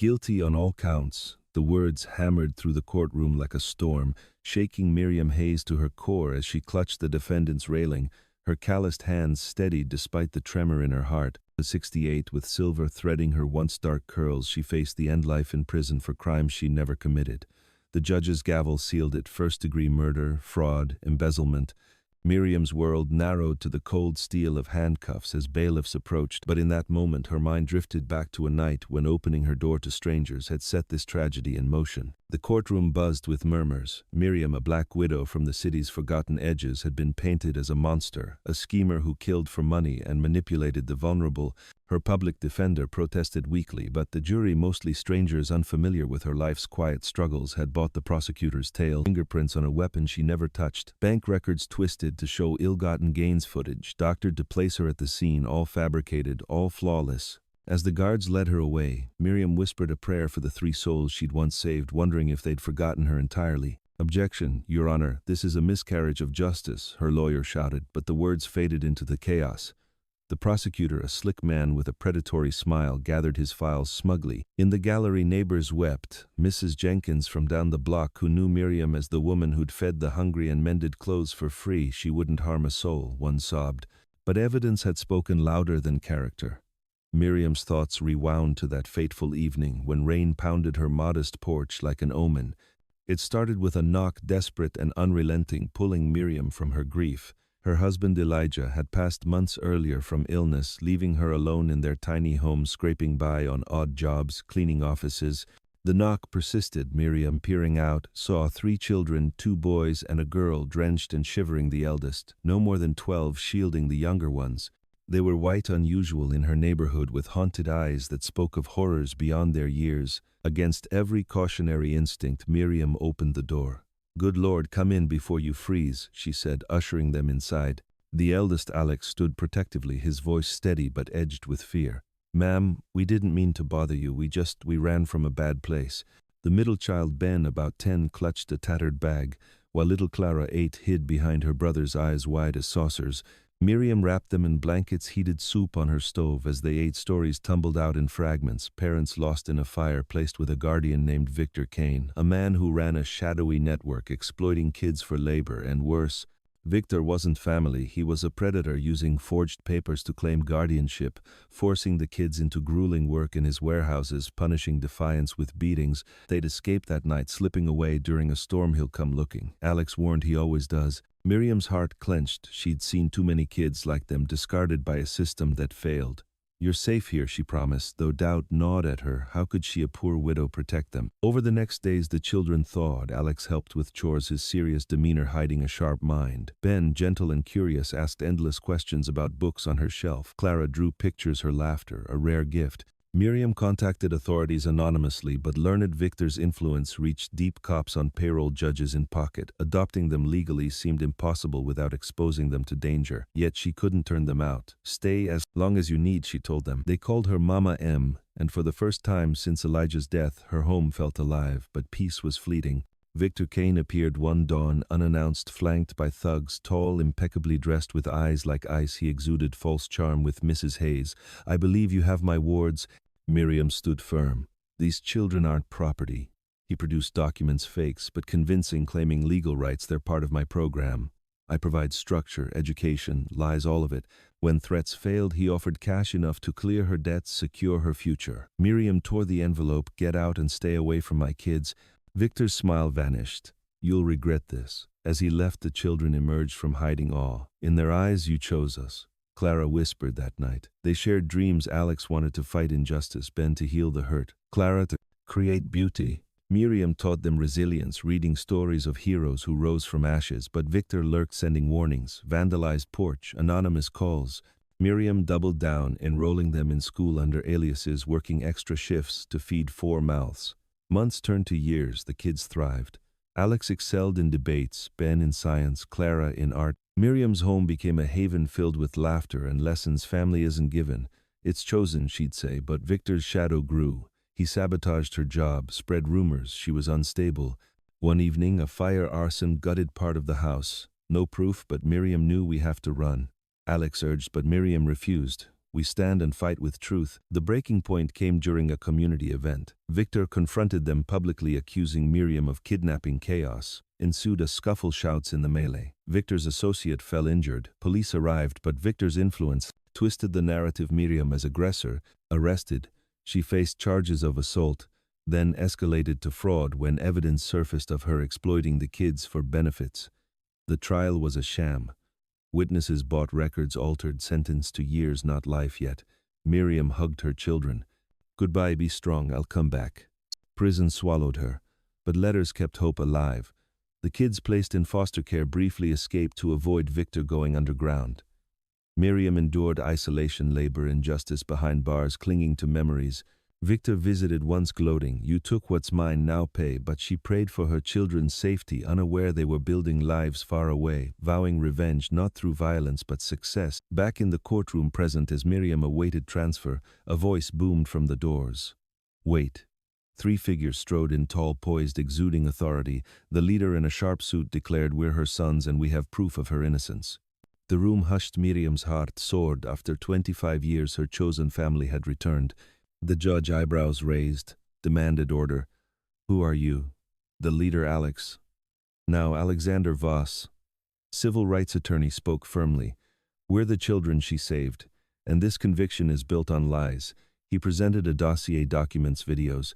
Guilty on all counts. The words hammered through the courtroom like a storm, shaking Miriam Hayes to her core as she clutched the defendant's railing, her calloused hands steadied despite the tremor in her heart. The 68, with silver threading her once dark curls, she faced the end life in prison for crimes she never committed. The judge's gavel sealed it: first-degree murder, fraud, embezzlement. Miriam's world narrowed to the cold steel of handcuffs as bailiffs approached, but in that moment her mind drifted back to a night when opening her door to strangers had set this tragedy in motion. The courtroom buzzed with murmurs. Miriam, a black widow from the city's forgotten edges, had been painted as a monster, a schemer who killed for money and manipulated the vulnerable. Her public defender protested weakly, but the jury, mostly strangers unfamiliar with her life's quiet struggles, had bought the prosecutor's tale. Fingerprints on a weapon she never touched, bank records twisted to show ill-gotten gains footage, doctored to place her at the scene, all fabricated, all flawless. As the guards led her away, Miriam whispered a prayer for the 3 souls she'd once saved, wondering if they'd forgotten her entirely. "Objection, Your Honor, this is a miscarriage of justice," her lawyer shouted, but the words faded into the chaos. The prosecutor, a slick man with a predatory smile, gathered his files smugly. In the gallery, neighbors wept. Mrs. Jenkins from down the block, who knew Miriam as the woman who'd fed the hungry and mended clothes for free, "She wouldn't harm a soul," one sobbed. But evidence had spoken louder than character. Miriam's thoughts rewound to that fateful evening when rain pounded her modest porch like an omen. It started with a knock, desperate and unrelenting, pulling Miriam from her grief. Her husband Elijah had passed months earlier from illness, leaving her alone in their tiny home, scraping by on odd jobs, cleaning offices. The knock persisted. Miriam, peering out, saw 3 children, 2 boys and a girl, drenched and shivering, the eldest, no more than 12, shielding the younger ones. They were white, unusual in her neighborhood, with haunted eyes that spoke of horrors beyond their years. Against every cautionary instinct, Miriam opened the door. "Good Lord, come in before you freeze," she said, ushering them inside. The eldest, Alex, stood protectively, his voice steady but edged with fear. "Ma'am, we didn't mean to bother you, we ran from a bad place." The middle child, Ben, about 10, clutched a tattered bag, while little Clara, 8, hid behind her brother's, eyes wide as saucers. Miriam wrapped them in blankets, heated soup on her stove. As they ate, stories tumbled out in fragments. Parents lost in a fire placed with a guardian named Victor Kane, a man who ran a shadowy network exploiting kids for labor, and worse. Victor wasn't family, he was a predator using forged papers to claim guardianship, forcing the kids into grueling work in his warehouses, punishing defiance with beatings. They'd escaped that night, slipping away during a storm. "He'll come looking," Alex warned. "He always does." Miriam's heart clenched. She'd seen too many kids like them, discarded by a system that failed. "You're safe here," she promised, though doubt gnawed at her. How could she, a poor widow, protect them? Over the next days, the children thawed. Alex helped with chores, his serious demeanor hiding a sharp mind. Ben, gentle and curious, asked endless questions about books on her shelf. Clara drew pictures, her laughter a rare gift. Miriam contacted authorities anonymously, but learned Victor's influence reached deep. Cops on payroll, judges in pocket. Adopting them legally seemed impossible without exposing them to danger. Yet she couldn't turn them out. "Stay as long as you need," she told them. They called her Mama M, and for the first time since Elijah's death, her home felt alive, but peace was fleeting. Victor Kane appeared one dawn, unannounced, flanked by thugs, tall, impeccably dressed, with eyes like ice. He exuded false charm. "With Mrs. Hayes, I believe you have my wards." Miriam stood firm. "These children aren't property." He produced documents, fakes, but convincing, claiming legal rights. "They're part of my program. I provide structure, education, lies, all of it." When threats failed, he offered cash enough to clear her debts, secure her future. Miriam tore the envelope. "Get out and stay away from my kids." Victor's smile vanished. "You'll regret this." As he left, the children emerged from hiding, awe in their eyes. "You chose us," Clara whispered that night. They shared dreams. Alex wanted to fight injustice, Ben to heal the hurt, Clara to create beauty. Miriam taught them resilience, reading stories of heroes who rose from ashes, but Victor lurked, sending warnings, vandalized porch, anonymous calls. Miriam doubled down, enrolling them in school under aliases, working extra shifts to feed 4 mouths. Months turned to years. The kids thrived. Alex excelled in debates, Ben in science, Clara in art. Miriam's home became a haven filled with laughter and lessons. "Family isn't given, it's chosen," she'd say, but Victor's shadow grew. He sabotaged her job, spread rumors she was unstable. One evening, a fire arson gutted part of the house. No proof, but Miriam knew. "We have to run," Alex urged, but Miriam refused. We stand and fight with truth. The breaking point came during a community event. Victor confronted them publicly, accusing Miriam of kidnapping chaos. Ensued a scuffle, shouts in the melee. Victor's associate fell injured. Police arrived, but Victor's influence twisted the narrative. Miriam as aggressor, arrested. She faced charges of assault, then escalated to fraud when evidence surfaced of her exploiting the kids for benefits. The trial was a sham. Witnesses bought records, altered sentence to years, not life yet. Miriam hugged her children. Goodbye, be strong, I'll come back. Prison swallowed her, but letters kept hope alive. The kids placed in foster care briefly escaped to avoid Victor going underground. Miriam endured isolation, labor, injustice behind bars, clinging to memories. Victor visited once, gloating, "You took what's mine, now pay," but she prayed for her children's safety, unaware they were building lives far away, vowing revenge not through violence but success. Back in the courtroom, present as Miriam awaited transfer, a voice boomed from the doors. "Wait." 3 figures strode in, tall, poised, exuding authority. The leader in a sharp suit declared, "We're her sons and we have proof of her innocence." The room hushed. Miriam's heart soared. After 25 years her chosen family had returned. The judge, eyebrows raised, demanded order. "Who are you?" The leader, Alex. Now Alexander Voss, civil rights attorney, spoke firmly. "We're the children she saved, and this conviction is built on lies." He presented a dossier, documents, videos,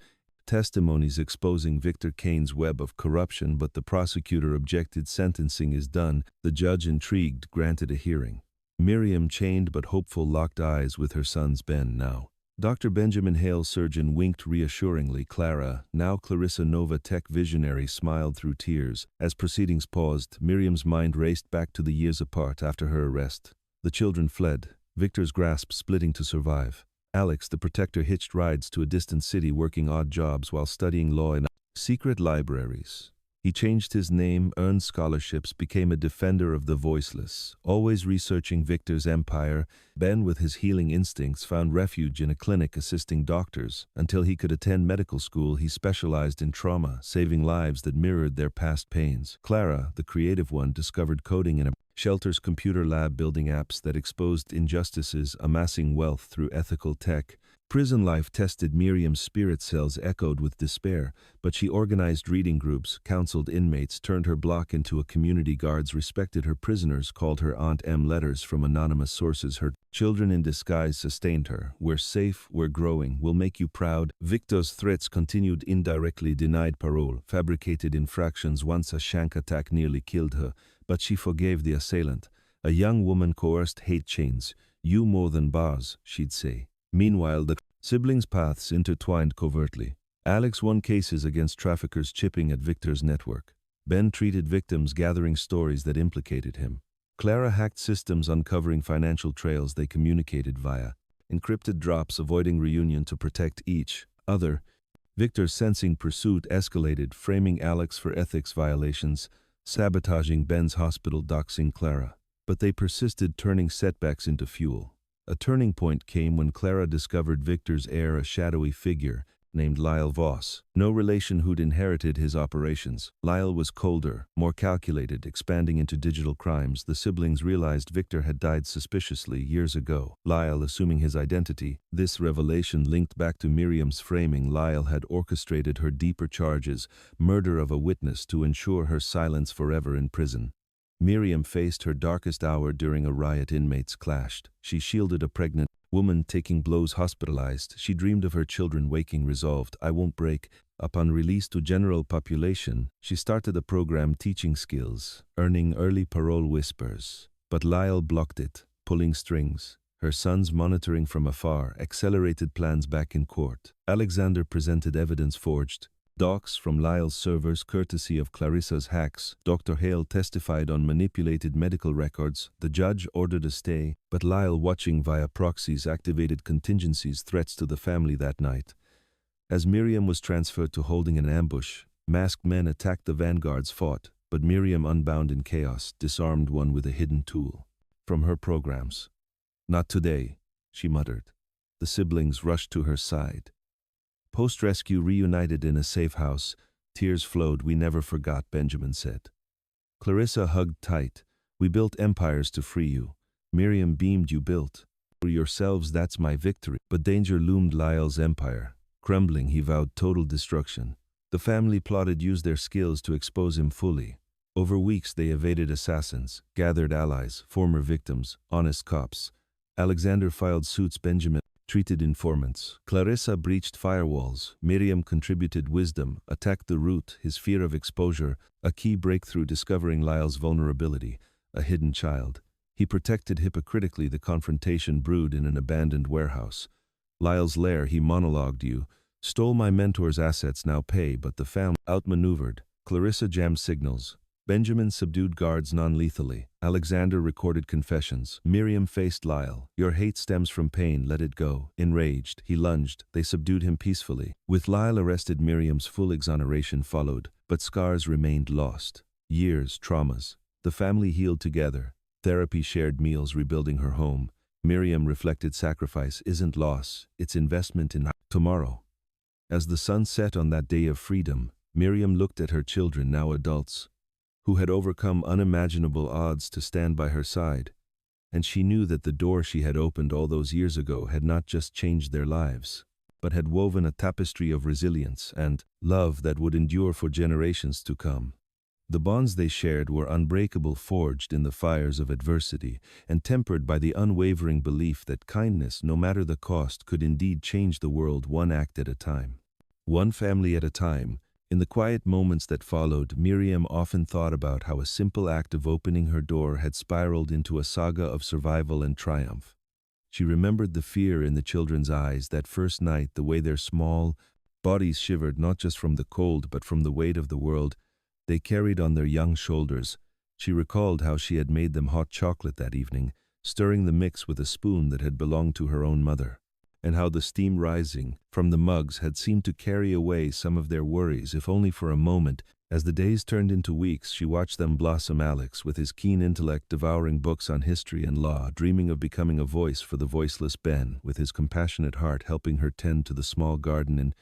testimonies exposing Victor Kane's web of corruption, but the prosecutor objected. Sentencing is done. The judge, intrigued, granted a hearing. Miriam, chained but hopeful, locked eyes with her son's Ben now. Dr. Benjamin Hale, surgeon, winked reassuringly. Clara, now Clarissa Nova, tech visionary, smiled through tears. As proceedings paused, Miriam's mind raced back to the years apart after her arrest. The children fled, Victor's grasp splitting to survive. Alex, the protector, hitched rides to a distant city, working odd jobs while studying law in secret libraries. He changed his name, earned scholarships, became a defender of the voiceless, always researching Victor's empire. Ben, with his healing instincts, found refuge in a clinic assisting doctors. Until he could attend medical school, he specialized in trauma, saving lives that mirrored their past pains. Clara, the creative one, discovered coding in a shelter's computer lab, building apps that exposed injustices, amassing wealth through ethical tech. Prison life tested Miriam's spirit. Cells echoed with despair, but she organized reading groups, counseled inmates, turned her block into a community. Guards respected her. Prisoners called her Aunt M. Letters from anonymous sources. Her children in disguise sustained her. "We're safe, we're growing, we'll make you proud." Victor's threats continued. Indirectly denied parole, fabricated infractions. Once a shank attack nearly killed her, but she forgave the assailant. A young woman coerced. "Hate chains. You more than bars," she'd say. Meanwhile, the siblings' paths intertwined covertly. Alex won cases against traffickers, chipping at Victor's network. Ben treated victims, gathering stories that implicated him. Clara hacked systems, uncovering financial trails they communicated via encrypted drops, avoiding reunion to protect each other. Victor, sensing pursuit, escalated, framing Alex for ethics violations, sabotaging Ben's hospital, doxing Clara. But they persisted, turning setbacks into fuel. A turning point came when Clara discovered Victor's heir, a shadowy figure named Lyle Voss. No relation, who'd inherited his operations. Lyle was colder, more calculated, expanding into digital crimes. The siblings realized Victor had died suspiciously years ago, Lyle assuming his identity. This revelation linked back to Miriam's framing. Lyle had orchestrated her deeper charges, murder of a witness, to ensure her silence forever in prison. Miriam faced her darkest hour during a riot. Inmates clashed. She shielded a pregnant woman taking blows, hospitalized. She dreamed of her children waking, resolved, "I won't break." Upon release to general population, she started a program teaching skills, earning early parole. Whispers. But Lyle blocked it, pulling strings. Her sons, monitoring from afar, accelerated plans. Back in court, Alexander presented evidence forged. Docs from Lyle's servers, courtesy of Clarissa's hacks. Dr. Hale testified on manipulated medical records. The judge ordered a stay, but Lyle, watching via proxies, activated contingencies, threats to the family that night. As Miriam was transferred to holding an ambush, masked men attacked. The vanguards fought, but Miriam, unbound in chaos, disarmed one with a hidden tool. From her programs. "Not today," she muttered. The siblings rushed to her side. Post-rescue, reunited in a safe house, tears flowed. "We never forgot," Benjamin said. Clarissa hugged tight. "We built empires to free you." Miriam beamed. "You built yourselves, that's my victory. But danger loomed. Lyle's empire. Crumbling, he vowed total destruction. The family plotted use their skills to expose him fully. Over weeks they evaded assassins, gathered allies, former victims, honest cops. Alexander filed suits, Benjamin treated informants. Clarissa breached firewalls. Miriam contributed wisdom, attacked the root, his fear of exposure, a key breakthrough discovering Lyle's vulnerability, a hidden child. He protected hypocritically the confrontation brewed in an abandoned warehouse. Lyle's lair, he monologued, you stole my mentor's assets, now pay, but the family outmaneuvered. Clarissa jammed signals. Benjamin subdued guards non-lethally. Alexander recorded confessions. Miriam faced Lyle. Your hate stems from pain, let it go. Enraged, he lunged. They subdued him peacefully. With Lyle arrested, Miriam's full exoneration followed, but scars remained lost. Years, traumas. The family healed together. Therapy, shared meals, rebuilding her home. Miriam reflected sacrifice isn't loss, it's investment in tomorrow. As the sun set on that day of freedom, Miriam looked at her children, now adults, who had overcome unimaginable odds to stand by her side, and she knew that the door she had opened all those years ago had not just changed their lives, but had woven a tapestry of resilience and love that would endure for generations to come. The bonds they shared were unbreakable, forged in the fires of adversity, and tempered by the unwavering belief that kindness, no matter the cost, could indeed change the world one act at a time. One family at a time. In the quiet moments that followed, Miriam often thought about how a simple act of opening her door had spiraled into a saga of survival and triumph. She remembered the fear in the children's eyes that first night, the way their small bodies shivered not just from the cold but from the weight of the world they carried on their young shoulders. She recalled how she had made them hot chocolate that evening, stirring the mix with a spoon that had belonged to her own mother, and how the steam rising from the mugs had seemed to carry away some of their worries, if only for a moment. As the days turned into weeks, she watched them blossom. Alex, with his keen intellect, devouring books on history and law, dreaming of becoming a voice for the voiceless. Ben, with his compassionate heart, helping her tend to the small garden in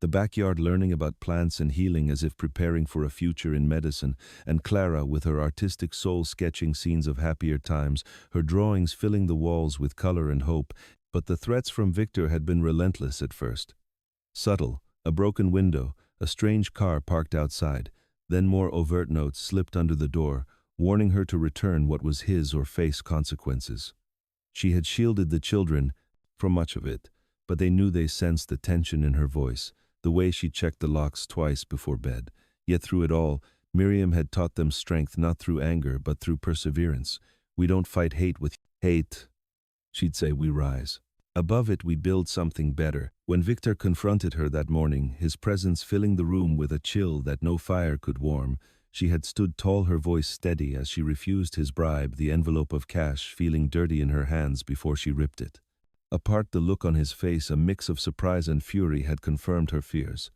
the backyard, learning about plants and healing as if preparing for a future in medicine. And Clara, with her artistic soul, sketching scenes of happier times, her drawings filling the walls with color and hope. But the threats from Victor had been relentless at first. Subtle, a broken window, a strange car parked outside, then more overt notes slipped under the door, warning her to return what was his or face consequences. She had shielded the children from much of it, but they knew. They sensed the tension in her voice, the way she checked the locks twice before bed. Yet through it all, Miriam had taught them strength, not through anger but through perseverance. We don't fight hate with hate, she'd say, we rise. Above it we build something better. When Victor confronted her that morning, his presence filling the room with a chill that no fire could warm, she had stood tall, her voice steady as she refused his bribe, the envelope of cash feeling dirty in her hands before she ripped it. Apart, the look on his face, a mix of surprise and fury, had confirmed her fears.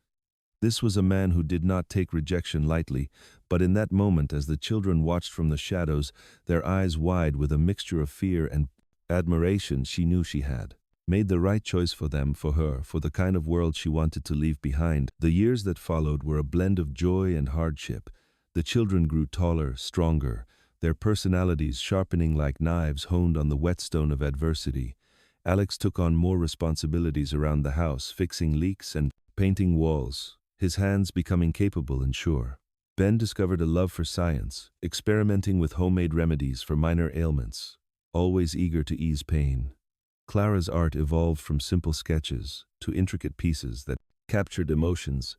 This was a man who did not take rejection lightly, but in that moment, as the children watched from the shadows, their eyes wide with a mixture of fear and admiration, she knew she had made the right choice for them, for her, for the kind of world she wanted to leave behind. The years that followed were a blend of joy and hardship. The children grew taller, stronger, their personalities sharpening like knives honed on the whetstone of adversity. Alex took on more responsibilities around the house, fixing leaks and painting walls, his hands becoming capable and sure. Ben discovered a love for science, experimenting with homemade remedies for minor ailments, always eager to ease pain. Clara's art evolved from simple sketches to intricate pieces that captured emotions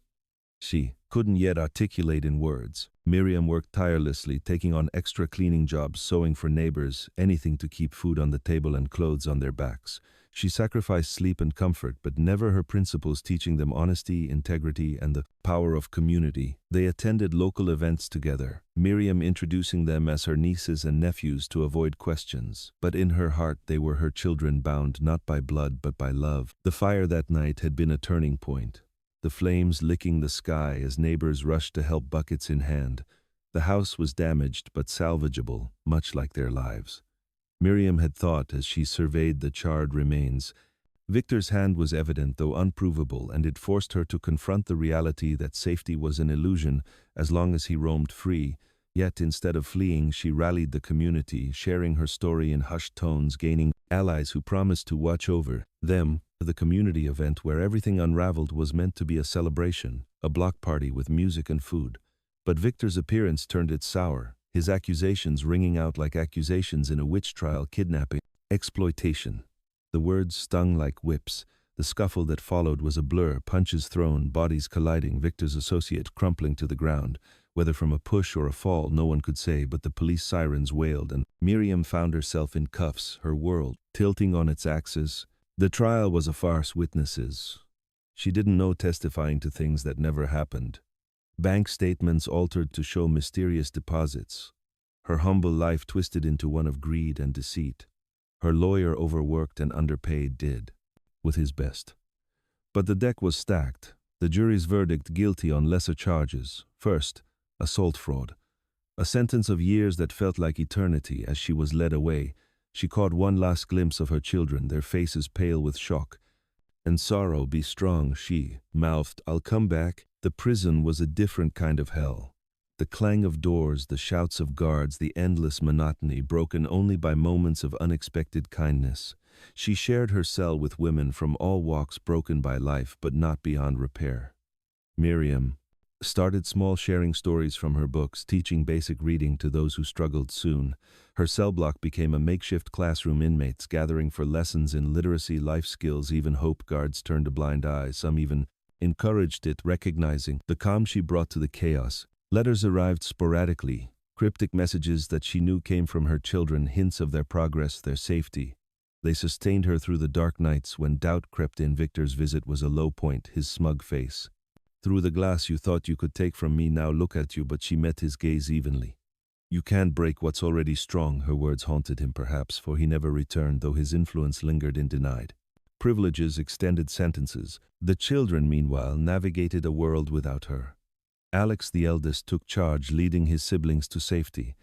she couldn't yet articulate in words. Miriam worked tirelessly, taking on extra cleaning jobs, sewing for neighbors, anything to keep food on the table and clothes on their backs. She sacrificed sleep and comfort, but never her principles, teaching them honesty, integrity, and the power of community. They attended local events together, Miriam introducing them as her nieces and nephews to avoid questions. But in her heart they were her children, bound not by blood but by love. The fire that night had been a turning point. The flames licking the sky as neighbors rushed to help, buckets in hand. The house was damaged but salvageable, much like their lives. Miriam had thought as she surveyed the charred remains. Victor's hand was evident, though unprovable, and it forced her to confront the reality that safety was an illusion as long as he roamed free. Yet instead of fleeing, she rallied the community, sharing her story in hushed tones, gaining allies who promised to watch over them. The community event where everything unraveled was meant to be a celebration, a block party with music and food. But Victor's appearance turned it sour, his accusations ringing out like accusations in a witch trial: kidnapping, exploitation. The words stung like whips. The scuffle that followed was a blur, punches thrown, bodies colliding, Victor's associate crumpling to the ground. Whether from a push or a fall, no one could say, but the police sirens wailed, and Miriam found herself in cuffs, her world tilting on its axis. The trial was a farce. Witnesses. She didn't know, testifying to things that never happened. Bank statements altered to show mysterious deposits. Her humble life twisted into one of greed and deceit. Her lawyer, overworked and underpaid, did with his best. But the deck was stacked. The jury's verdict: guilty on lesser charges. First, assault fraud. A sentence of years that felt like eternity. As she was led away, she caught one last glimpse of her children, their faces pale with shock and sorrow. "Be strong," she mouthed. "I'll come back." The prison was a different kind of hell. The clang of doors, the shouts of guards, the endless monotony, broken only by moments of unexpected kindness. She shared her cell with women from all walks, broken by life but not beyond repair. Miriam started small, sharing stories from her books, teaching basic reading to those who struggled. Soon, her cell block became a makeshift classroom, inmates gathering for lessons in literacy, life skills. Even hope guards turned a blind eye. Some even encouraged it, recognizing the calm she brought to the chaos. Letters arrived sporadically, cryptic messages that she knew came from her children, hints of their progress, their safety. They sustained her through the dark nights when doubt crept in. Victor's visit was a low point, his smug face. "Through the glass you thought you could take from me, now look at you." But she met his gaze evenly. "You can't break what's already strong." Her words haunted him, perhaps, for he never returned, though his influence lingered in denied privileges, extended sentences. The children, meanwhile, navigated a world without her. Alex, the eldest, took charge, leading his siblings to safety.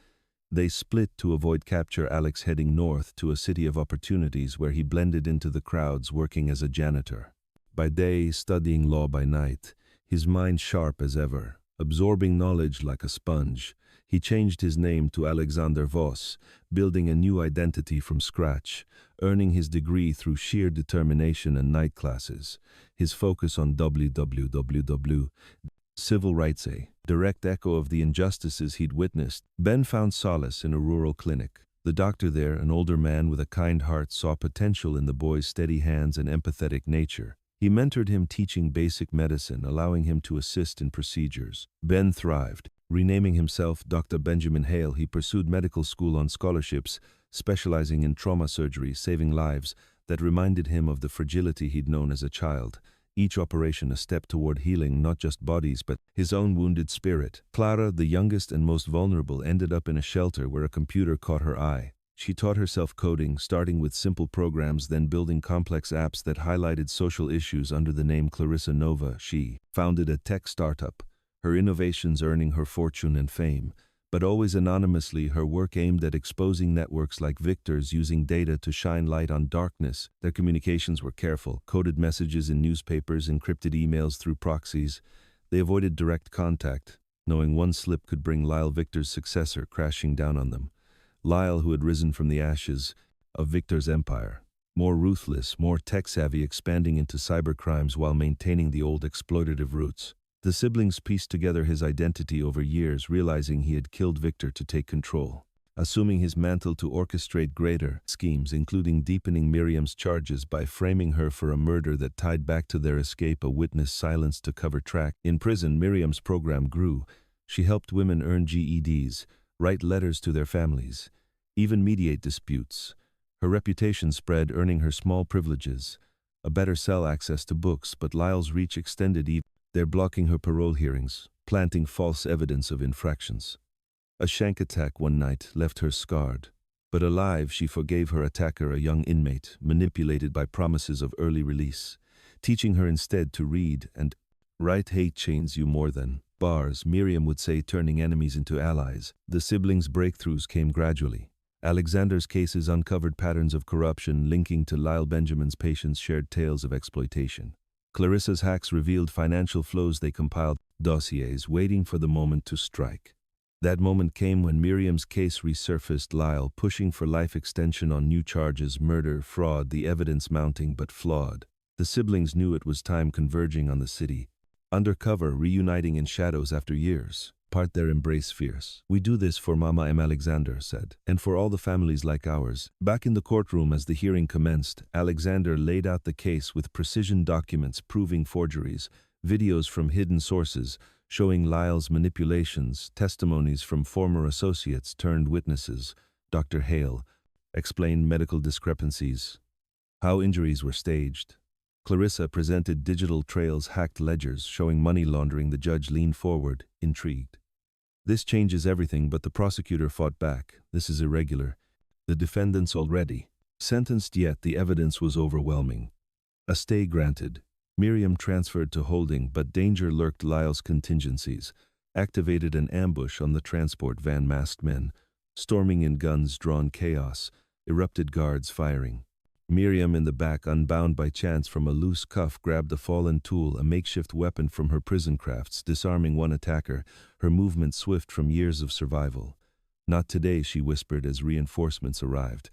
They split to avoid capture, Alex heading north to a city of opportunities where he blended into the crowds, working as a janitor. By day, studying law; by night, his mind sharp as ever, absorbing knowledge like a sponge. He changed his name to Alexander Voss, building a new identity from scratch, earning his degree through sheer determination and night classes. His focus on www. Civil rights, a direct echo of the injustices he'd witnessed. Ben found solace in a rural clinic. The doctor there, an older man with a kind heart, saw potential in the boy's steady hands and empathetic nature. He mentored him, teaching basic medicine, allowing him to assist in procedures. Ben thrived. Renaming himself Dr. Benjamin Hale, he pursued medical school on scholarships, specializing in trauma surgery, saving lives that reminded him of the fragility he'd known as a child. Each operation a step toward healing not just bodies but his own wounded spirit. Clara, the youngest and most vulnerable, ended up in a shelter where a computer caught her eye. She taught herself coding, starting with simple programs, then building complex apps that highlighted social issues. Under the name Clarissa Nova, she founded a tech startup, her innovations earning her fortune and fame. But always anonymously, her work aimed at exposing networks like Victor's, using data to shine light on darkness. Their communications were careful, coded messages in newspapers, encrypted emails through proxies. They avoided direct contact, knowing one slip could bring Lyle, Victor's successor, crashing down on them. Lyle, who had risen from the ashes of Victor's empire, more ruthless, more tech-savvy, expanding into cybercrimes while maintaining the old exploitative roots. The siblings pieced together his identity over years, realizing he had killed Victor to take control, assuming his mantle to orchestrate greater schemes, including deepening Miriam's charges by framing her for a murder that tied back to their escape, a witness silenced to cover track. In prison, Miriam's program grew. She helped women earn GEDs, write letters to their families, even mediate disputes. Her reputation spread, earning her small privileges, a better cell, access to books, but Lyle's reach extended even. They're blocking her parole hearings, planting false evidence of infractions. A shank attack one night left her scarred. But alive, she forgave her attacker, a young inmate, manipulated by promises of early release, teaching her instead to read and write. "Hate chains you more than bars," Miriam would say, turning enemies into allies. The siblings' breakthroughs came gradually. Alexander's cases uncovered patterns of corruption, linking to Lyle Benjamin's patients shared tales of exploitation. Clarissa's hacks revealed financial flows. They compiled dossiers, waiting for the moment to strike. That moment came when Miriam's case resurfaced, Lyle pushing for life extension on new charges, murder, fraud, the evidence mounting but flawed. The siblings knew it was time, converging on the city. Undercover, reuniting in shadows after years. Part their embrace fierce. "We do this for Mama M. Alexander said, and for all the families like ours." Back in the courtroom as the hearing commenced, Alexander laid out the case with precision, documents proving forgeries, videos from hidden sources showing Lyle's manipulations, testimonies from former associates turned witnesses. Dr. Hale explained medical discrepancies, how injuries were staged. Clarissa presented digital trails, hacked ledgers showing money laundering. The judge leaned forward, intrigued. "This changes everything," but the prosecutor fought back. "This is irregular. The defendants already sentenced, yet the evidence was overwhelming." A stay granted. Miriam transferred to holding, but danger lurked. Lyle's contingencies activated an ambush on the transport van. Masked men storming in, guns drawn, chaos erupted, guards firing. Miriam, in the back, unbound by chance from a loose cuff, grabbed a fallen tool, a makeshift weapon from her prison crafts, disarming one attacker, her movement swift from years of survival. "Not today," she whispered as reinforcements arrived.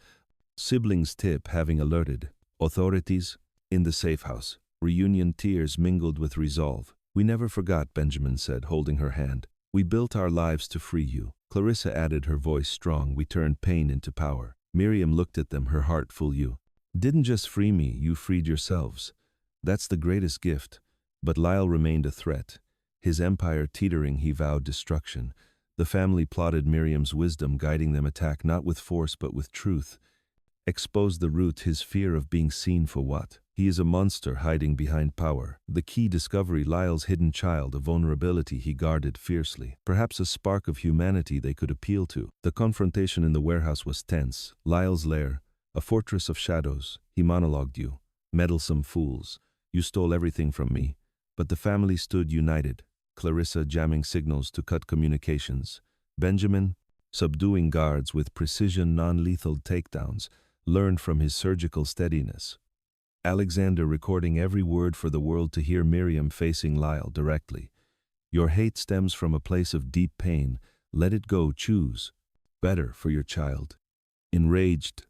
Siblings tip having alerted authorities in the safe house. Reunion tears mingled with resolve. "We never forgot," Benjamin said, holding her hand. "We built our lives to free you." Clarissa added, her voice strong. "We turned pain into power." Miriam looked at them, her heart full. "You didn't just free me, you freed yourselves. That's the greatest gift." But Lyle remained a threat. His empire teetering, he vowed destruction. The family plotted, Miriam's wisdom guiding them. Attack not with force but with truth. Expose the root, his fear of being seen for what? He is a monster hiding behind power. The key discovery, Lyle's hidden child, a vulnerability he guarded fiercely. Perhaps a spark of humanity they could appeal to. The confrontation in the warehouse was tense. Lyle's lair, a fortress of shadows. He monologued, "You meddlesome fools. You stole everything from me." But the family stood united. Clarissa jamming signals to cut communications. Benjamin subduing guards with precision, non-lethal takedowns, learned from his surgical steadiness. Alexander recording every word for the world to hear. Miriam facing Lyle directly. "Your hate stems from a place of deep pain. Let it go. Choose better for your child." Enraged,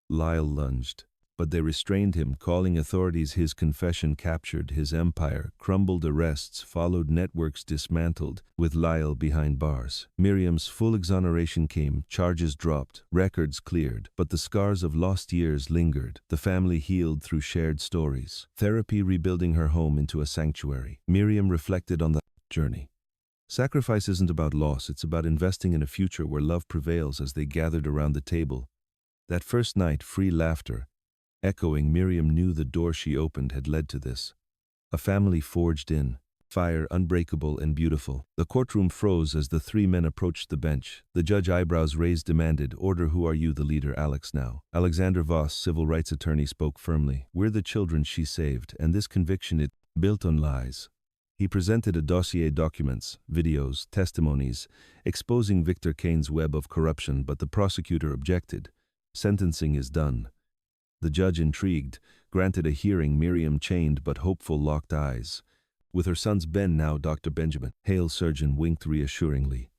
Lyle lunged, but they restrained him, calling authorities. His confession captured his empire. Crumbled, arrests followed, networks dismantled, with Lyle behind bars. Miriam's full exoneration came, charges dropped, records cleared, but the scars of lost years lingered. The family healed through shared stories. Therapy rebuilding her home into a sanctuary. Miriam reflected on the journey. Sacrifice isn't about loss, it's about investing in a future where love prevails. As they gathered around the table that first night, free laughter echoing, Miriam knew the door she opened had led to this. A family forged in fire, unbreakable and beautiful. The courtroom froze as the three men approached the bench. The judge, eyebrows raised, demanded, "Order." "Who are you?" "The leader, Alex now." Alexander Voss, civil rights attorney, spoke firmly. "We're the children she saved, and this conviction, it built on lies." He presented a dossier, documents, videos, testimonies, exposing Victor Kane's web of corruption, but the prosecutor objected. "Sentencing is done." The judge, intrigued, granted a hearing. Miriam, chained but hopeful, locked eyes. With her son's Ben now, Dr. Benjamin Hale, surgeon, winked reassuringly.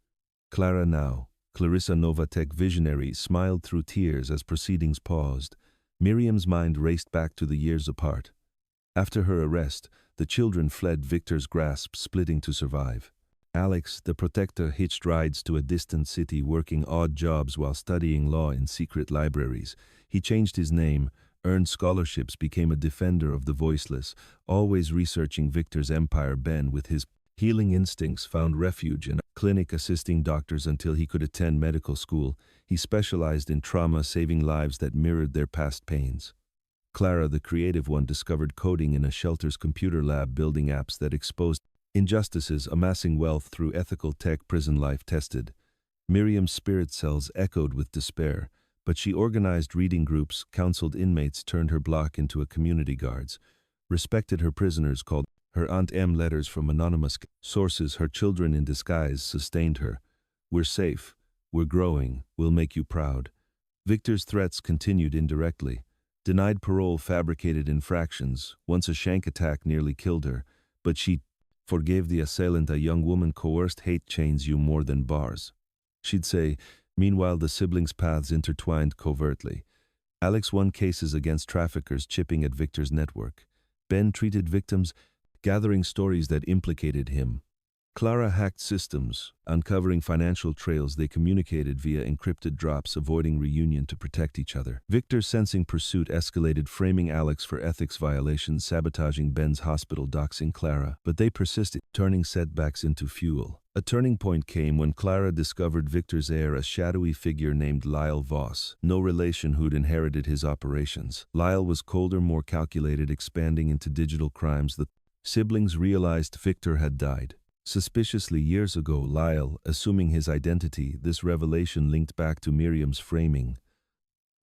Clara now. Clarissa Novatek, visionary, smiled through tears as proceedings paused. Miriam's mind raced back to the years apart. After her arrest, the children fled Victor's grasp, splitting to survive. Alex, the protector, hitched rides to a distant city, working odd jobs while studying law in secret libraries. He changed his name, earned scholarships, became a defender of the voiceless, always researching Victor's empire. Ben, with his healing instincts, found refuge in a clinic, assisting doctors until he could attend medical school. He specialized in trauma, saving lives that mirrored their past pains. Clara, the creative one, discovered coding in a shelter's computer lab, building apps that exposed injustices, amassing wealth through ethical tech. Prison life tested. Miriam's spirit cells echoed with despair, but she organized reading groups, counseled inmates, turned her block into a community guards, respected her prisoners, called her Aunt M. Letters from anonymous sources. Her children in disguise sustained her. "We're safe. We're growing. We'll make you proud." Victor's threats continued indirectly. Denied parole, fabricated infractions. Once a shank attack nearly killed her, but she Forgave the assailant a young woman coerced hate chains you more than bars. She'd say, meanwhile the siblings' paths intertwined covertly. Alex won cases against traffickers chipping at Victor's network. Ben treated victims, gathering stories that implicated him. Clara hacked systems, uncovering financial trails they communicated via encrypted drops, avoiding reunion to protect each other. Victor, sensing pursuit, escalated, framing Alex for ethics violations, sabotaging Ben's hospital, doxing Clara. But they persisted, turning setbacks into fuel. A turning point came when Clara discovered Victor's heir, a shadowy figure named Lyle Voss, no relation who'd inherited his operations. Lyle was colder, more calculated, expanding into digital crimes. The siblings realized Victor had died. Suspiciously, years ago, Lyle, assuming his identity, this revelation linked back to Miriam's framing.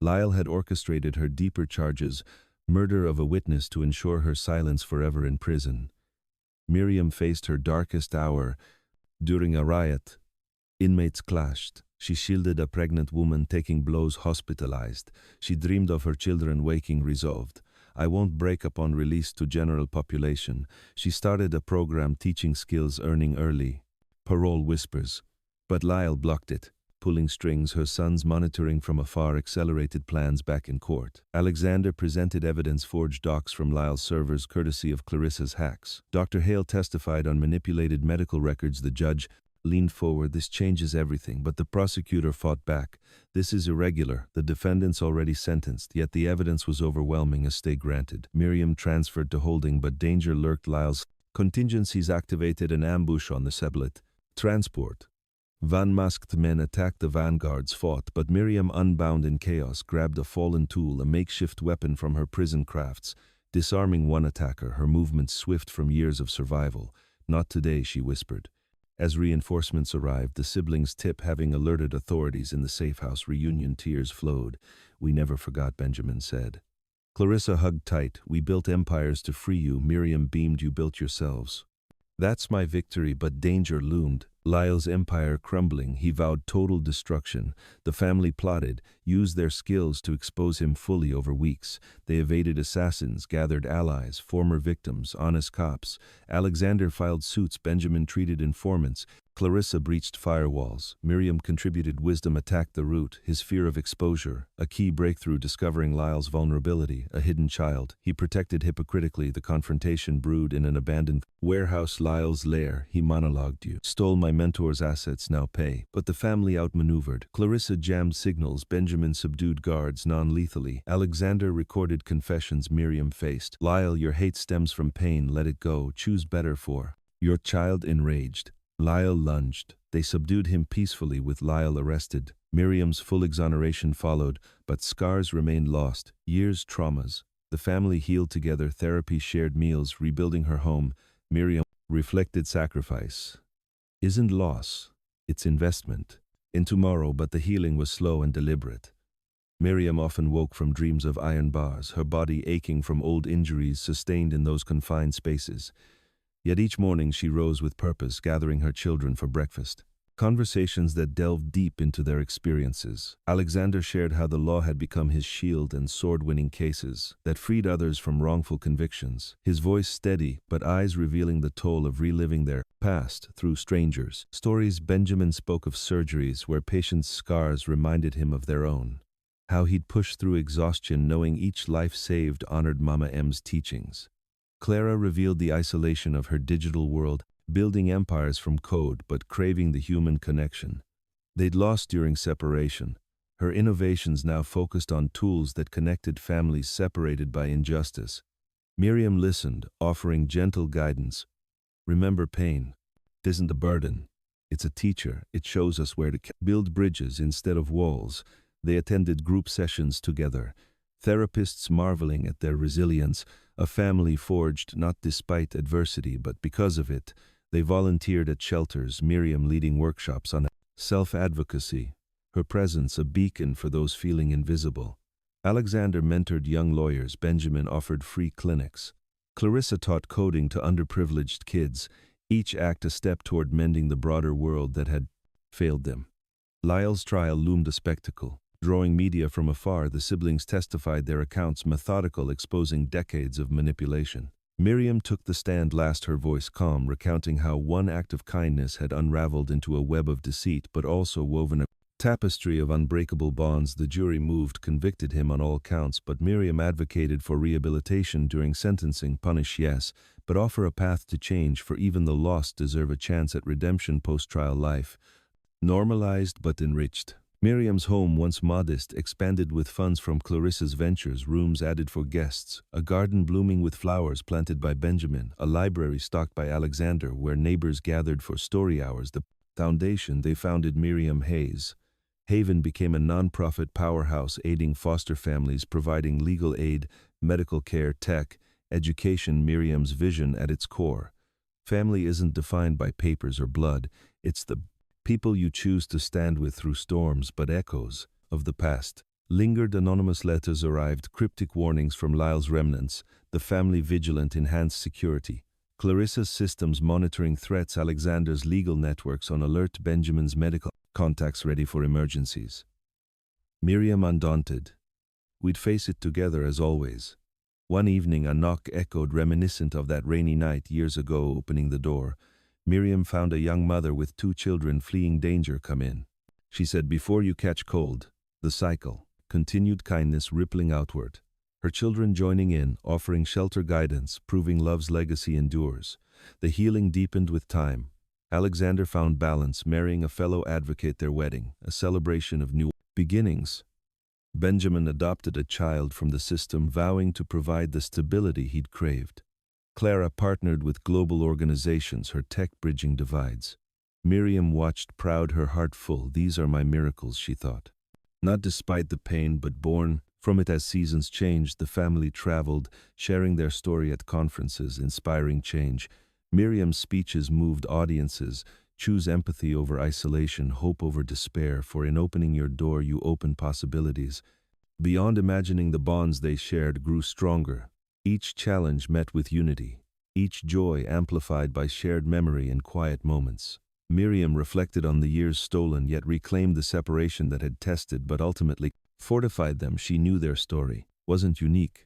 Lyle had orchestrated her deeper charges, murder of a witness to ensure her silence forever in prison. Miriam faced her darkest hour during a riot. Inmates clashed. She shielded a pregnant woman taking blows, hospitalized. She dreamed of her children waking, resolved. I won't break upon release to general population. She started a program teaching skills, earning early parole whispers. But Lyle blocked it, pulling strings. Her sons, monitoring from afar, accelerated plans back in court. Alexander presented evidence, forged docs from Lyle's servers courtesy of Clarissa's hacks. Dr. Hale testified on manipulated medical records. The judge leaned forward. This changes everything, but the prosecutor fought back. This is irregular. The defendant's already sentenced, yet the evidence was overwhelming. A stay granted. Miriam transferred to holding, but danger lurked. Lyle's contingencies activated an ambush on the Seblet transport. Masked men attacked, the vanguards fought, but Miriam, unbound in chaos, grabbed a fallen tool, a makeshift weapon from her prison crafts, disarming one attacker, her movements swift from years of survival. Not today, she whispered. As reinforcements arrived, the siblings' tip having alerted authorities in the safe house reunion, tears flowed. We never forgot, Benjamin said. Clarissa hugged tight. We built empires to free you. Miriam beamed. You built yourselves. That's my victory, but danger loomed. Lyle's empire crumbling, he vowed total destruction. The family plotted, used their skills to expose him fully over weeks. They evaded assassins, gathered allies, former victims, honest cops. Alexander filed suits, Benjamin treated informants. Clarissa breached firewalls. Miriam contributed wisdom, attacked the root, his fear of exposure. A key breakthrough, discovering Lyle's vulnerability, a hidden child. He protected hypocritically. The confrontation brewed in an abandoned warehouse, Lyle's lair. He monologued, you stole my mentor's assets, now pay. But the family outmaneuvered. Clarissa jammed signals. Benjamin subdued guards non-lethally. Alexander recorded confessions Miriam faced. Lyle, your hate stems from pain. Let it go. Choose better for your child. Enraged, Lyle lunged. They subdued him peacefully, with Lyle arrested. Miriam's full exoneration followed, but scars remained lost. Years, traumas. The family healed together. Therapy, shared meals, rebuilding her home. Miriam reflected, sacrifice isn't loss, it's investment in tomorrow, but the healing was slow and deliberate. Miriam often woke from dreams of iron bars, her body aching from old injuries sustained in those confined spaces. Yet each morning she rose with purpose, gathering her children for breakfast. Conversations that delved deep into their experiences. Alexander shared how the law had become his shield in sword-winning cases that freed others from wrongful convictions. His voice steady, but eyes revealing the toll of reliving their past through strangers. Stories. Benjamin spoke of surgeries where patients' scars reminded him of their own. How he'd pushed through exhaustion, knowing each life saved honored Mama M's teachings. Clara revealed the isolation of her digital world, building empires from code but craving the human connection they'd lost during separation. Her innovations now focused on tools that connected families separated by injustice. Miriam listened, offering gentle guidance. Remember, pain isn't a burden. It's a teacher. It shows us where to build bridges instead of walls. They attended group sessions together, therapists marveling at their resilience, a family forged not despite adversity but because of it. They volunteered at shelters, Miriam leading workshops on self-advocacy, her presence a beacon for those feeling invisible. Alexander mentored young lawyers, Benjamin offered free clinics. Clarissa taught coding to underprivileged kids, each act a step toward mending the broader world that had failed them. Lyle's trial loomed a spectacle. Drawing media from afar, the siblings testified, their accounts methodical, exposing decades of manipulation. Miriam took the stand last, her voice calm, recounting how one act of kindness had unraveled into a web of deceit but also woven a tapestry of unbreakable bonds. The jury moved, convicted him on all counts, but Miriam advocated for rehabilitation during sentencing. Punish, yes, but offer a path to change, for even the lost deserve a chance at redemption. Post-trial life, normalized but enriched. Miriam's home, once modest, expanded with funds from Clarissa's ventures, rooms added for guests, a garden blooming with flowers planted by Benjamin, a library stocked by Alexander where neighbors gathered for story hours. The foundation they founded, Miriam Hayes. Haven became a non-profit powerhouse aiding foster families, providing legal aid, medical care, tech, education. Miriam's vision at its core. Family isn't defined by papers or blood, it's the people you choose to stand with through storms. But echoes of the past lingered. Anonymous letters arrived, cryptic warnings from Lyle's remnants, the family vigilant, enhanced security. Clarissa's systems monitoring threats, Alexander's legal networks on alert, Benjamin's medical contacts ready for emergencies. Miriam undaunted. We'd face it together as always. One evening a knock echoed, reminiscent of that rainy night years ago. Opening the door, Miriam found a young mother with 2 children fleeing danger. Come in, she said, before you catch cold. The cycle, continued kindness rippling outward. Her children joining in, offering shelter, guidance, proving love's legacy endures. The healing deepened with time. Alexander found balance, marrying a fellow advocate, their wedding, a celebration of new beginnings. Benjamin adopted a child from the system, vowing to provide the stability he'd craved. Clara partnered with global organizations, her tech bridging divides. Miriam watched, proud, her heart full. These are my miracles, she thought. Not despite the pain, but born from it. As seasons changed, the family traveled, sharing their story at conferences, inspiring change. Miriam's speeches moved audiences. Choose empathy over isolation, hope over despair, for in opening your door you open possibilities. Beyond imagining, the bonds they shared grew stronger. Each challenge met with unity, each joy amplified by shared memory in quiet moments. Miriam reflected on the years stolen, yet reclaimed the separation that had tested but ultimately fortified them. She knew their story wasn't unique.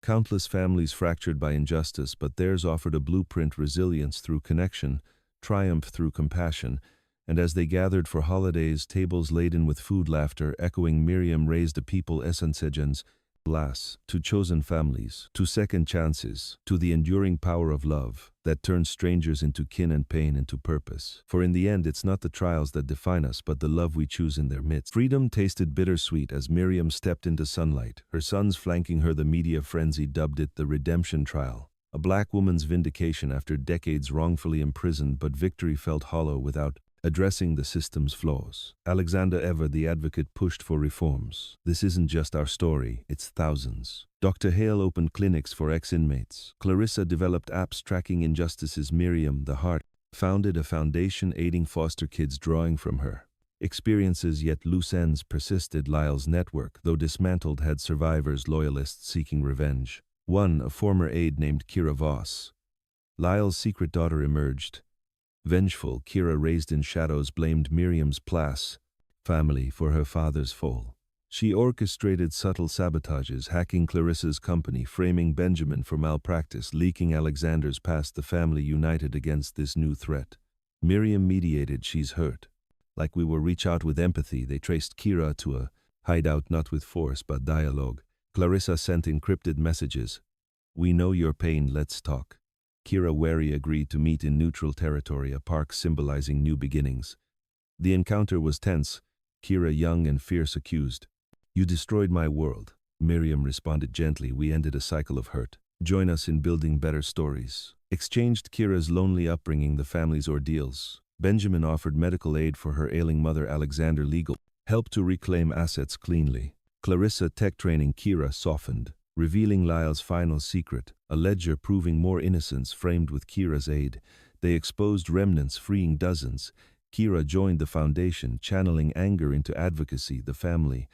Countless families fractured by injustice, but theirs offered a blueprint: resilience through connection, triumph through compassion. And as they gathered for holidays, tables laden with food, laughter echoing, Miriam raised a people, essencegens, to chosen families, to second chances, to the enduring power of love that turns strangers into kin and pain into purpose. For in the end, it's not the trials that define us, but the love we choose in their midst. Freedom tasted bittersweet as Miriam stepped into sunlight, her sons flanking her. The media frenzy dubbed it the redemption trial, a black woman's vindication after decades wrongfully imprisoned, but victory felt hollow without addressing the system's flaws. Alexander, ever the advocate, pushed for reforms. This isn't just our story, it's thousands. Dr. Hale opened clinics for ex-inmates. Clarissa developed apps tracking injustices. Miriam, the heart, founded a foundation aiding foster kids, drawing from her experiences, yet loose ends persisted. Lyle's network, though dismantled, had survivors, loyalists seeking revenge. One, a former aide named Kira Voss. Lyle's secret daughter, emerged. Vengeful, Kira, raised in shadows, blamed Miriam's family for her father's fall. She orchestrated subtle sabotages, hacking Clarissa's company, framing Benjamin for malpractice, leaking Alexander's past. The family united against this new threat. Miriam mediated. She's hurt. Like we will reach out with empathy. They traced Kira to a hideout, not with force, but dialogue. Clarissa sent encrypted messages. We know your pain, let's talk. Kira, wary, agreed to meet in neutral territory, a park symbolizing new beginnings. The encounter was tense. Kira, young and fierce, accused. You destroyed my world. Miriam responded gently. We ended a cycle of hurt. Join us in building better stories. Exchanged Kira's lonely upbringing, the family's ordeals. Benjamin offered medical aid for her ailing mother. Alexander, legal help to reclaim assets cleanly. Clarissa, tech training. Kira softened, revealing Lyle's final secret, a ledger proving more innocence. Framed with Kira's aid, they exposed remnants, freeing dozens. Kira joined the foundation, channeling anger into advocacy. The family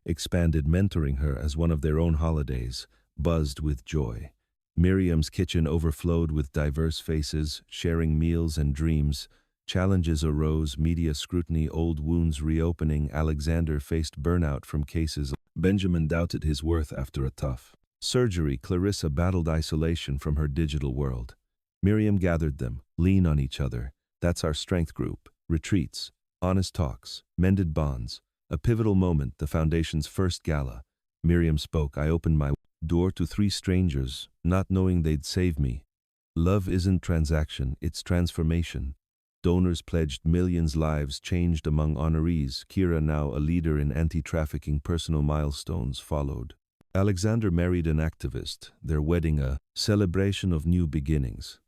expanded, mentoring her as one of their own holidays buzzed with joy. Miriam's kitchen overflowed with diverse faces, sharing meals and dreams. Challenges arose, media scrutiny, old wounds reopening. Alexander faced burnout from cases. Benjamin doubted his worth after a tough Surgery, Clarissa battled isolation from her digital world. Miriam gathered them, lean on each other. That's our strength group. Retreats, honest talks, mended bonds. A pivotal moment, the Foundation's first gala. Miriam spoke. I opened my door to 3 strangers, not knowing they'd save me. Love isn't transaction, it's transformation. Donors pledged millions, lives changed among honorees. Kira, now a leader in anti-trafficking, personal milestones followed. Alexander married an activist, their wedding a celebration of new beginnings.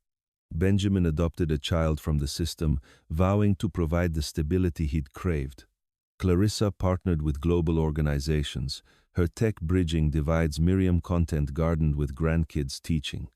Benjamin adopted a child from the system, vowing to provide the stability he'd craved. Clarissa partnered with global organizations. Her tech bridging divides. Miriam content gardened with grandkids teaching.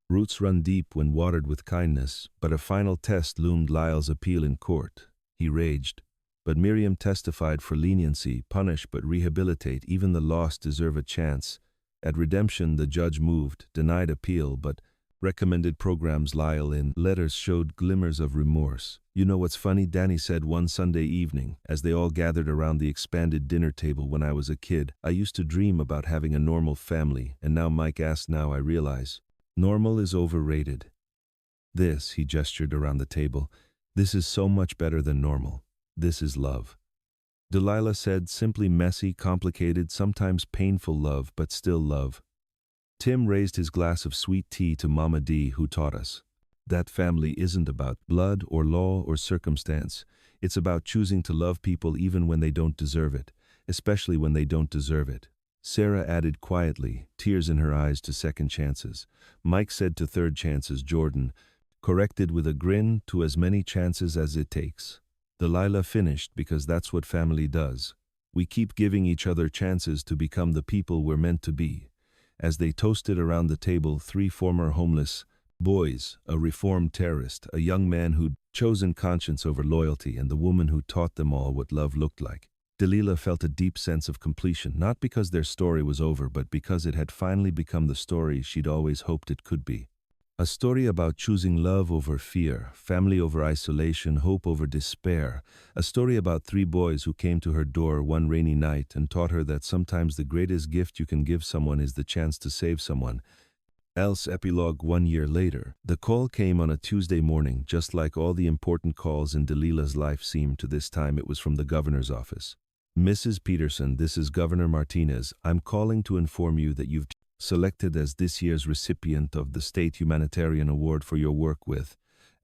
Roots run deep when watered with kindness, but a final test loomed. Lyle's appeal in court. He raged. But Miriam testified for leniency, punish but rehabilitate. Even the lost deserve a chance. At redemption, the judge moved, denied appeal, but recommended programs. Lyle in letters showed glimmers of remorse. You know what's funny? Danny said one Sunday evening, as they all gathered around the expanded dinner table. When I was a kid, I used to dream about having a normal family, and now Mike asked, now I realize. Normal is overrated. This, he gestured around the table, this is so much better than normal. This is love. Delilah said, simply messy, complicated, sometimes painful love, but still love. Tim raised his glass of sweet tea to Mama D, who taught us. That family isn't about blood or law or circumstance. It's about choosing to love people even when they don't deserve it, especially when they don't deserve it. Sarah added quietly, tears in her eyes, to second chances. Mike said to third chances. Jordan corrected with a grin, to as many chances as it takes. Delilah finished, because that's what family does. We keep giving each other chances to become the people we're meant to be. As they toasted around the table, 3 former homeless boys, a reformed terrorist, a young man who'd chosen conscience over loyalty, and the woman who taught them all what love looked like. Delilah felt a deep sense of completion, not because their story was over, but because it had finally become the story she'd always hoped it could be. A story about choosing love over fear, family over isolation, hope over despair. A story about 3 boys who came to her door one rainy night and taught her that sometimes the greatest gift you can give someone is the chance to save someone else. Epilogue. 1 year later. The call came on a Tuesday morning, just like all the important calls in Delilah's life seemed to. This time it was from the governor's office. Mrs. Peterson, this is Governor Martinez. I'm calling to inform you that you've selected as this year's recipient of the State Humanitarian Award for your work with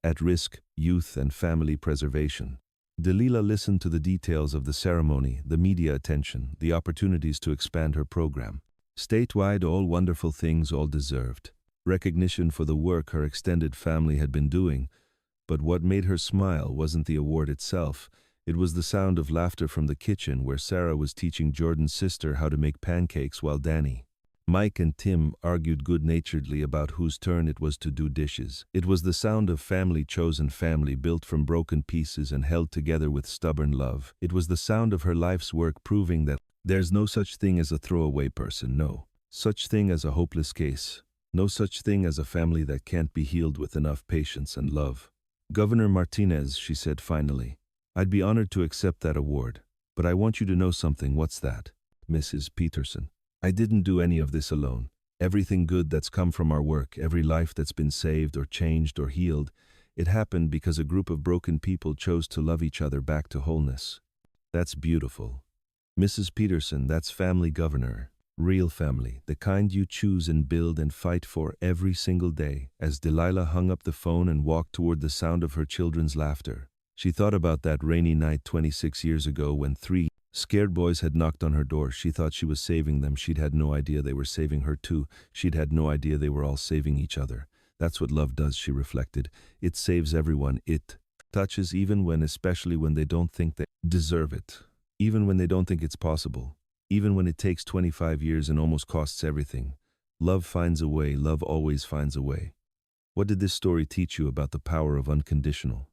at-risk youth and family preservation. Delilah listened to the details of the ceremony, the media attention, the opportunities to expand her program. Statewide, all wonderful things, all deserved. Recognition for the work her extended family had been doing. But what made her smile wasn't the award itself. It was the sound of laughter from the kitchen, where Sarah was teaching Jordan's sister how to make pancakes while Danny, Mike and Tim argued good-naturedly about whose turn it was to do dishes. It was the sound of family, chosen family, built from broken pieces and held together with stubborn love. It was the sound of her life's work, proving that there's no such thing as a throwaway person, no such thing as a hopeless case, no such thing as a family that can't be healed with enough patience and love. Governor Martinez, she said finally, I'd be honored to accept that award, but I want you to know something. What's that? Mrs. Peterson. I didn't do any of this alone. Everything good that's come from our work, every life that's been saved or changed or healed, it happened because a group of broken people chose to love each other back to wholeness. That's beautiful. Mrs. Peterson, that's family, Governor. Real family, the kind you choose and build and fight for every single day. As Delilah hung up the phone and walked toward the sound of her children's laughter, she thought about that rainy night 26 years ago when 3 scared boys had knocked on her door. She thought she was saving them. She'd had no idea they were saving her too. She'd had no idea they were all saving each other. That's what love does, she reflected. It saves everyone. It touches even when, especially when they don't think they deserve it. Even when they don't think it's possible. Even when it takes 25 years and almost costs everything. Love finds a way. Love always finds a way. What did this story teach you about the power of unconditional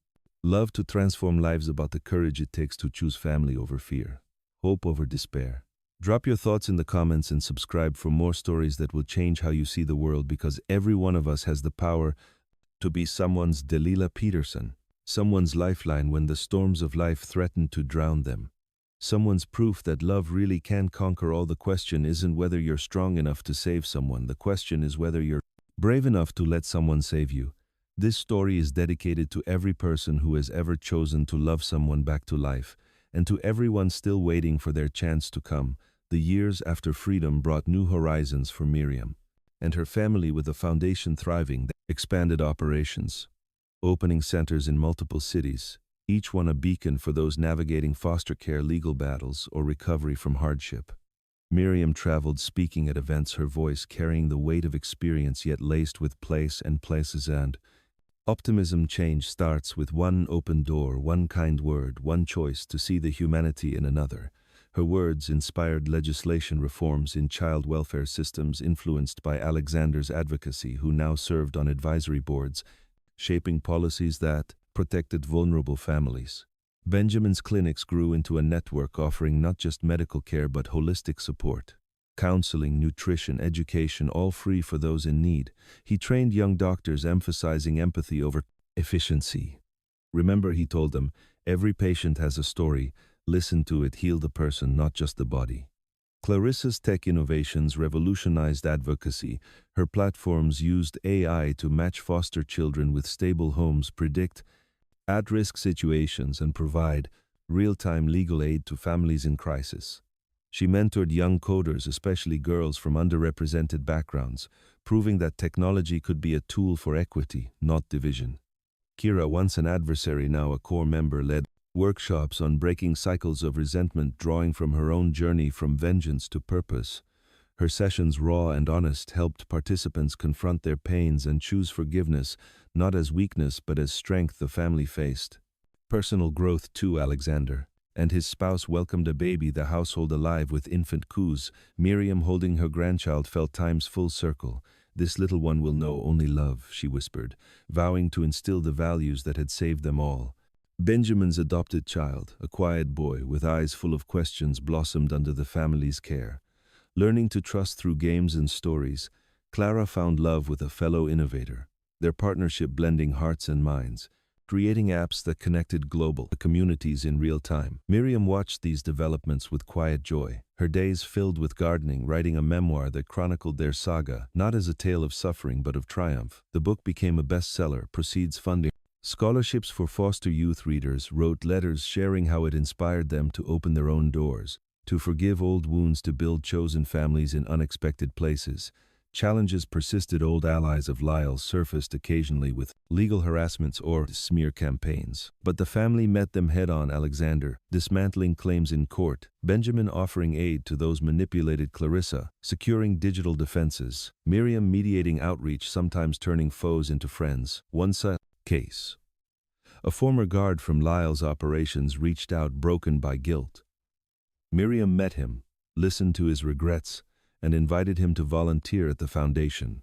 love to transform lives, about the courage it takes to choose family over fear, hope over despair? Drop your thoughts in the comments and subscribe for more stories that will change how you see the world, because every one of us has the power to be someone's Delilah Peterson, someone's lifeline when the storms of life threaten to drown them. Someone's proof that love really can conquer all. The question isn't whether you're strong enough to save someone, the question is whether you're brave enough to let someone save you. This story is dedicated to every person who has ever chosen to love someone back to life, and to everyone still waiting for their chance to come. The years after freedom brought new horizons for Miriam and her family, with a foundation thriving. They expanded operations, opening centers in multiple cities, each one a beacon for those navigating foster care, legal battles, or recovery from hardship. Miriam traveled, speaking at events, her voice carrying the weight of experience yet laced with place and places and optimism. Change starts with one open door, one kind word, one choice to see the humanity in another. Her words inspired legislation reforms in child welfare systems influenced by Alexander's advocacy, who now served on advisory boards, shaping policies that protected vulnerable families. Benjamin's clinics grew into a network offering not just medical care but holistic support, counseling, nutrition, education, all free for those in need. He trained young doctors, emphasizing empathy over efficiency. Remember, he told them, every patient has a story. Listen to it, heal the person, not just the body. Clarissa's tech innovations revolutionized advocacy. Her platforms used AI to match foster children with stable homes, predict at-risk situations, and provide real-time legal aid to families in crisis. She mentored young coders, especially girls from underrepresented backgrounds, proving that technology could be a tool for equity, not division. Kira, once an adversary, now a core member, led workshops on breaking cycles of resentment, drawing from her own journey from vengeance to purpose. Her sessions, raw and honest, helped participants confront their pains and choose forgiveness, not as weakness but as strength. The family faced personal growth too. Alexander and his spouse welcomed a baby, the household alive with infant coos. Miriam, holding her grandchild, felt time's full circle. This little one will know only love, she whispered, vowing to instill the values that had saved them all. Benjamin's adopted child, a quiet boy with eyes full of questions, blossomed under the family's care. Learning to trust through games and stories, Clara found love with a fellow innovator, their partnership blending hearts and minds, creating apps that connected global communities in real time. Miriam watched these developments with quiet joy, her days filled with gardening, writing a memoir that chronicled their saga, not as a tale of suffering but of triumph. The book became a bestseller, proceeds funding scholarships for foster youth. Readers wrote letters sharing how it inspired them to open their own doors, to forgive old wounds, to build chosen families in unexpected places. Challenges persisted. Old allies of Lyle's surfaced occasionally with legal harassments or smear campaigns, but the family met them head-on. Alexander dismantling claims in court, Benjamin offering aid to those manipulated, Clarissa securing digital defenses, Miriam mediating outreach, sometimes turning foes into friends. One such case, a former guard from Lyle's operations reached out, broken by guilt. Miriam met him, listened to his regrets, and invited him to volunteer at the foundation.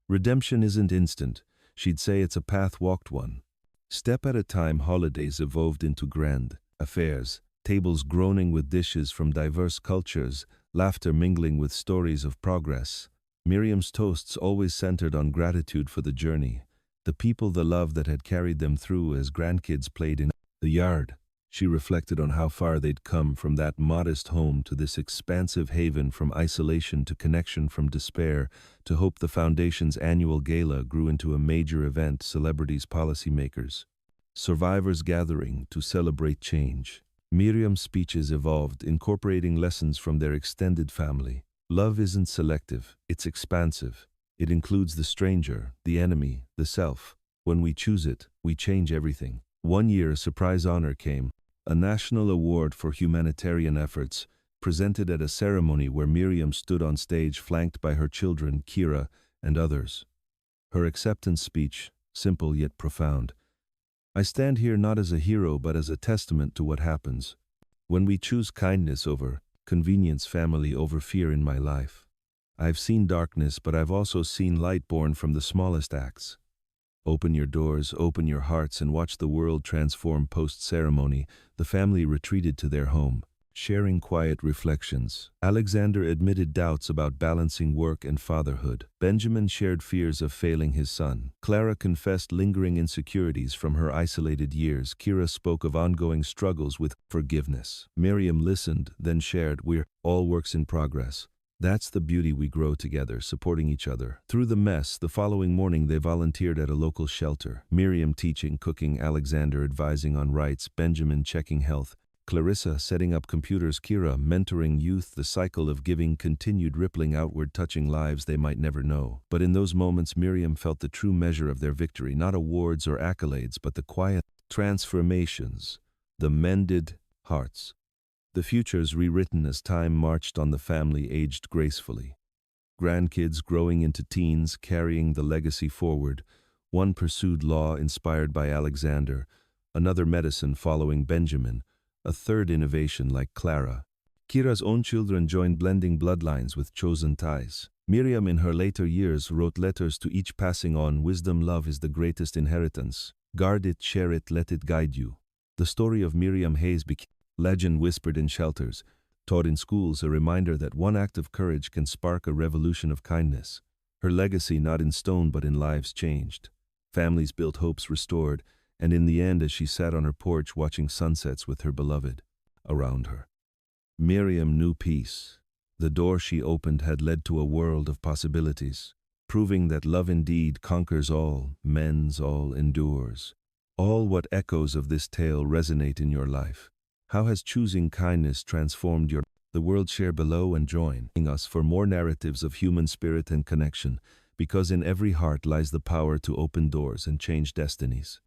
Redemption isn't instant, she'd say, it's a path walked one step at a time. Holidays evolved into grand affairs, tables groaning with dishes from diverse cultures, laughter mingling with stories of progress. Miriam's toasts always centered on gratitude for the journey, the people, the love that had carried them through. As grandkids played in the yard, she reflected on how far they'd come, from that modest home to this expansive haven, from isolation to connection, from despair to hope. The foundation's annual gala grew into a major event, celebrities, policymakers, survivors gathering to celebrate change. Miriam's speeches evolved, incorporating lessons from their extended family. Love isn't selective, it's expansive. It includes the stranger, the enemy, the self. When we choose it, we change everything. One year, a surprise honor came, a national award for humanitarian efforts, presented at a ceremony where Miriam stood on stage, flanked by her children, Kira, and others. Her acceptance speech, simple yet profound. I stand here not as a hero but as a testament to what happens when we choose kindness over convenience, family over fear. In my life, I've seen darkness, but I've also seen light born from the smallest acts. Open your doors, open your hearts, and watch the world transform. Post-ceremony, the family retreated to their home, sharing quiet reflections. Alexander admitted doubts about balancing work and fatherhood. Benjamin shared fears of failing his son. Clara confessed lingering insecurities from her isolated years. Kira spoke of ongoing struggles with forgiveness. Miriam listened, then shared, "We're all works in progress. That's the beauty, we grow together, supporting each other." Through the mess, the following morning they volunteered at a local shelter. Miriam teaching cooking, Alexander advising on rights, Benjamin checking health, Clarissa setting up computers, Kira mentoring youth. The cycle of giving continued, rippling outward, touching lives they might never know. But in those moments Miriam felt the true measure of their victory, not awards or accolades, but the quiet transformations, the mended hearts. The futures rewritten as time marched on. The family aged gracefully. Grandkids growing into teens, carrying the legacy forward. One pursued law, inspired by Alexander, another medicine following Benjamin, a third innovation like Clara. Kira's own children joined, blending bloodlines with chosen ties. Miriam in her later years wrote letters to each, passing on wisdom. Love is the greatest inheritance. Guard it, share it, let it guide you. The story of Miriam Hayes became legend, whispered in shelters, taught in schools, a reminder that one act of courage can spark a revolution of kindness. Her legacy not in stone but in lives changed. Families built, hopes restored, and in the end, as she sat on her porch watching sunsets with her beloved around her, Miriam knew peace. The door she opened had led to a world of possibilities, proving that love indeed conquers all, mends all, endures. All. What echoes of this tale resonate in your life? How has choosing kindness transformed your the world? Share below and join us for more narratives of human spirit and connection, because in every heart lies the power to open doors and change destinies.